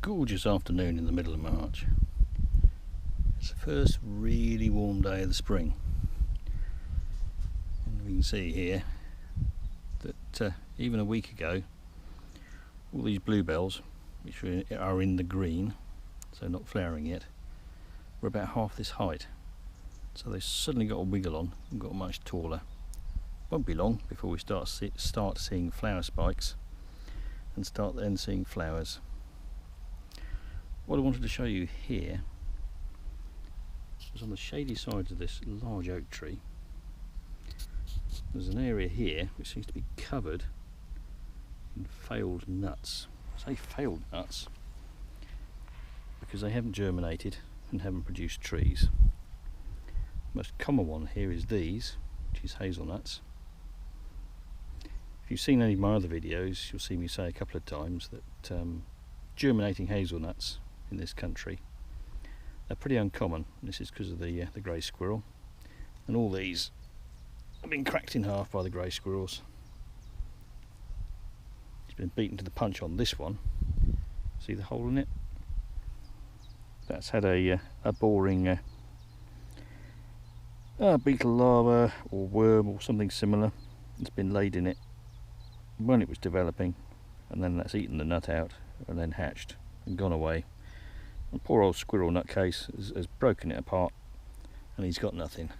gorgeous afternoon in the middle of March. It's the first really warm day of the spring, and we can see here that even a week ago all these bluebells, which are in the green, so not flowering yet, were about half this height. So they've suddenly got a wiggle on and got much taller. Won't be long before we start seeing flower spikes and start then seeing flowers. What I wanted to show you here was on the shady sides of this large oak tree. There's an area here which seems to be covered in failed nuts. I say failed nuts because they haven't germinated and haven't produced trees. The most common one here is these, which is hazelnuts. If you've seen any of my other videos, you'll see me say a couple of times that germinating hazelnuts in this country are pretty uncommon. This is because of the grey squirrel, and all these have been cracked in half by the grey squirrels. It's been beaten to the punch on this one. See the hole in it? That's had a boring beetle larva or worm or something similar. It's been laid in it when it was developing, and then that's eaten the nut out and then hatched and gone away. And poor old squirrel nutcase has broken it apart, and he's got nothing.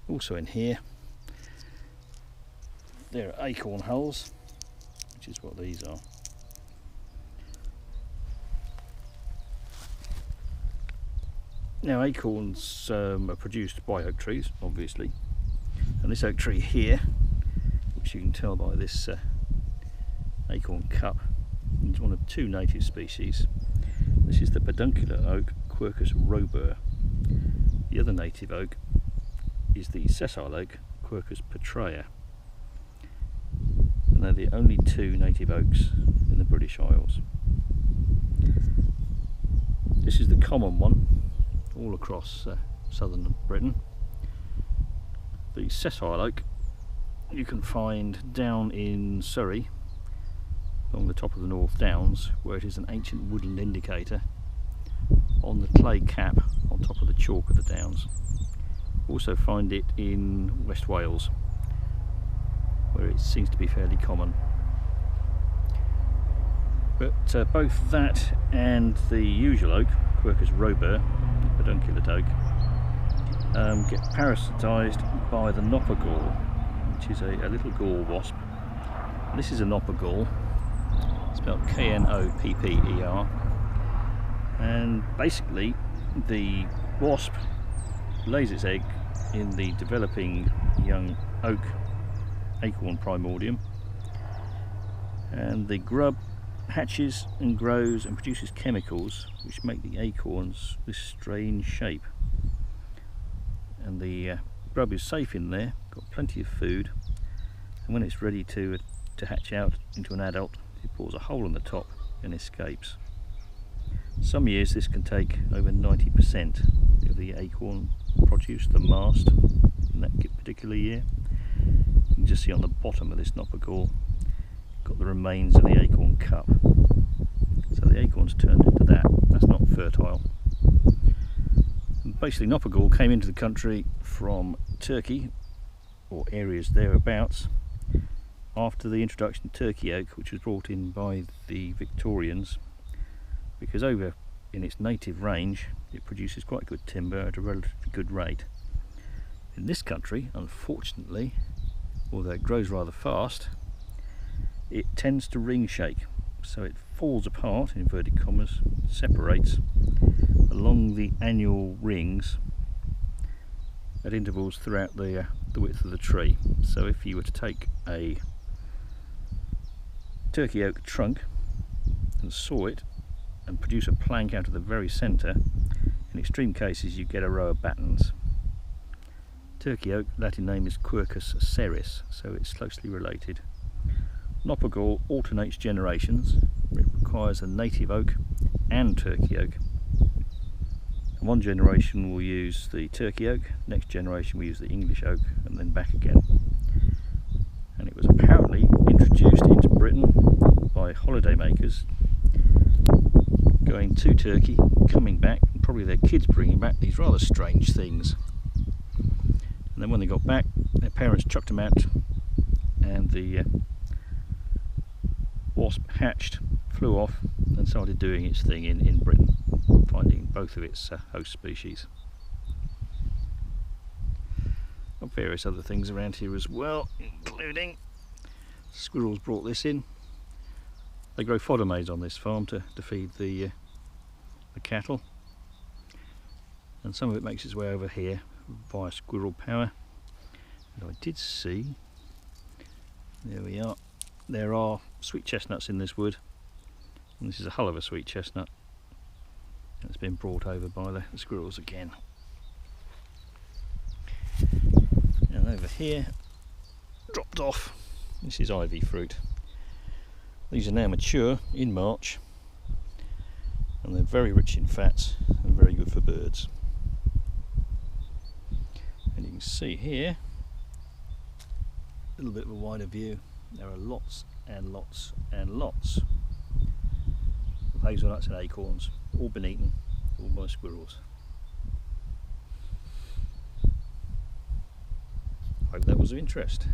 Also in here there are acorn hulls, which is what these are. Now acorns are produced by oak trees, obviously, and this oak tree here, which you can tell by this acorn cup, is one of two native species. This is the peduncular oak, Quercus robur. The other native oak is the sessile oak, Quercus petraea. And they're the only two native oaks in the British Isles. This is the common one all across southern Britain. The sessile oak you can find down in Surrey, along the top of the North Downs, where it is an ancient woodland indicator on the clay cap on top of the chalk of the downs. Also find it in West Wales, where it seems to be fairly common. But both that and the usual oak, Quercus robur, the pedunculate oak, get parasitised by the knopper gall, which is a little gall wasp. This is a knopper gall, spelled Knopper, and basically the wasp lays its egg in the developing young oak acorn primordium, and the grub hatches and grows and produces chemicals which make the acorns this strange shape. And the grub is safe in there, got plenty of food, and when it's ready to hatch out into an adult, it bores a hole in the top and escapes. Some years this can take over 90% of the acorn produce, the mast, in that particular year. You can just see on the bottom of this knopper gall, got the remains of the acorn cup. So the acorns turned into that. That's not fertile. And basically knopper gall came into the country from Turkey, or areas thereabouts, after the introduction of Turkey oak, which was brought in by the Victorians, because over in its native range it produces quite good timber at a relatively good rate. In this country, unfortunately, although it grows rather fast, it tends to ring shake, so it falls apart, in inverted commas, separates along the annual rings at intervals throughout the width of the tree. So if you were to take a Turkey oak trunk and saw it and produce a plank out of the very centre, in extreme cases you get a row of battens. Turkey oak, Latin name is Quercus ceris, so it's closely related. Knopper gall alternates generations. It requires a native oak and Turkey oak. And one generation will use the Turkey oak, next generation will use the English oak, and then back again. And it was apparently introduced into Britain by holidaymakers going to Turkey, coming back, and probably their kids bringing back these rather strange things. And then when they got back, their parents chucked them out, and the wasp hatched, flew off, and started doing its thing in Britain, finding both of its host species. Got various other things around here as well, including squirrels brought this in. They grow fodder maize on this farm to feed the cattle, and some of it makes its way over here via squirrel power. And I did see, there we are, there are sweet chestnuts in this wood, and this is a hull of a sweet chestnut that's been brought over by the squirrels again. And over here, dropped off, this is ivy fruit. These are now mature in March, and they're very rich in fats and very good for birds. And you can see here, a little bit of a wider view, there are lots and lots and lots of hazelnuts and acorns, all been eaten, all by squirrels. Hope that was of interest.